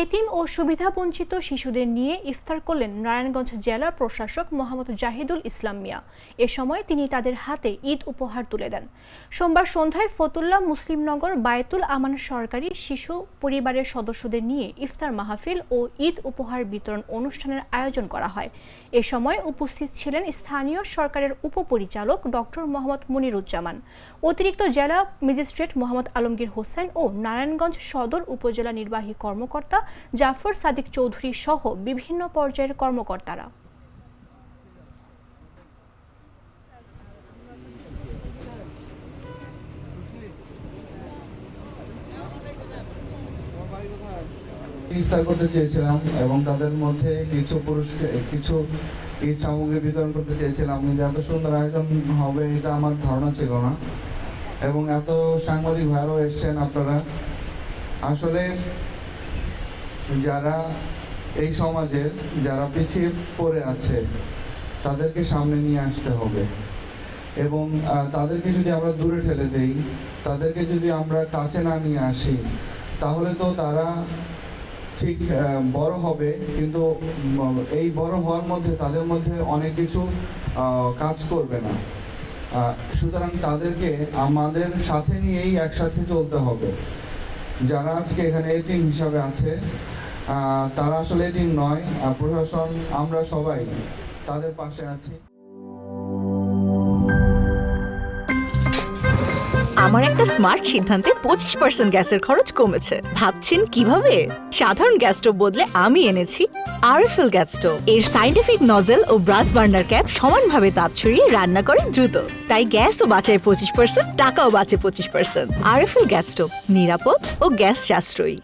এতিম ও সুবিধাবঞ্চিত শিশুদের নিয়ে ইফতার করলেন নারায়ণগঞ্জ জেলা প্রশাসক মোহাম্মদ জাহিদুল ইসলাম মিয়া। এ সময় তিনি তাদের হাতে ঈদ উপহার তুলে দেন। সোমবার সন্ধ্যায় ফতুল্লা মুসলিমনগর বায়তুল আমান সরকারি শিশু পরিবারের সদস্যদের নিয়ে ইফতার মাহফিল ও ঈদ উপহার বিতরণ অনুষ্ঠানের আয়োজন করা হয়। এ সময় উপস্থিত ছিলেন স্থানীয় সরকারের উপপরিচালক ডক্টর মোহাম্মদ মনিরুজ্জামান, অতিরিক্ত জেলা ম্যাজিস্ট্রেট মোহাম্মদ আলমগীর হোসেন ও নারায়ণগঞ্জ সদর উপজেলা নির্বাহী কর্মকর্তা জাফর সাদিক চৌধুরী সহ বিভিন্ন পর্যায়ের কর্মকর্তারা। ইফতার করতে চেয়েছিলাম এবং তাদের মধ্যে কিছু ঈদ সামগ্রী বিতরণ করতে চেয়েছিলাম, কিন্তু এত সুন্দর আয়োজন হবে এটা আমার ধারণা ছিল না। এবং এত সাংবাদিক ভাইরাও এসছেন আপনারা। আসলে যারা এই সমাজের যারা পিছিয়ে পড়ে আছে তাদেরকে সামনে নিয়ে আসতে হবে এবং তাদেরকে যদি আমরা দূরে ঠেলে দেই, তাদেরকে যদি আমরা কাছে না নিয়ে আসি, তাহলে তো তারা ঠিক বড় হবে, কিন্তু এই বড় হওয়ার মধ্যে তাদের মধ্যে অনেক কিছু কাজ করবে না। সুতরাং তাদেরকে আমাদের সাথে নিয়েই একসাথে চলতে হবে। যারা আজকে এখানে এতিম হিসাবে আছে তারা আসলে এতিম নয়, প্রশাসন আমরা সবাই তাদের পাশে আছি। আমার একটা স্মার্ট সিদ্ধান্তে 25% গ্যাসের খরচ কমেছে। ভাবছেন কিভাবে? সাধারণ গ্যাস স্টোভ বদলে আমি এনেছি আরএফএল গ্যাস স্টোভ। এর সাইন্টিফিক নজল ও ব্রাস বার্নার ক্যাপ সমানভাবে তাপ ছড়িয়ে রান্না করে দ্রুত, তাই গ্যাসও বাঁচায় 25%, টাকাও বাঁচে 25%। আরএফএল গ্যাস স্টোভ নিরাপদ ও গ্যাস সাশ্রয়ী।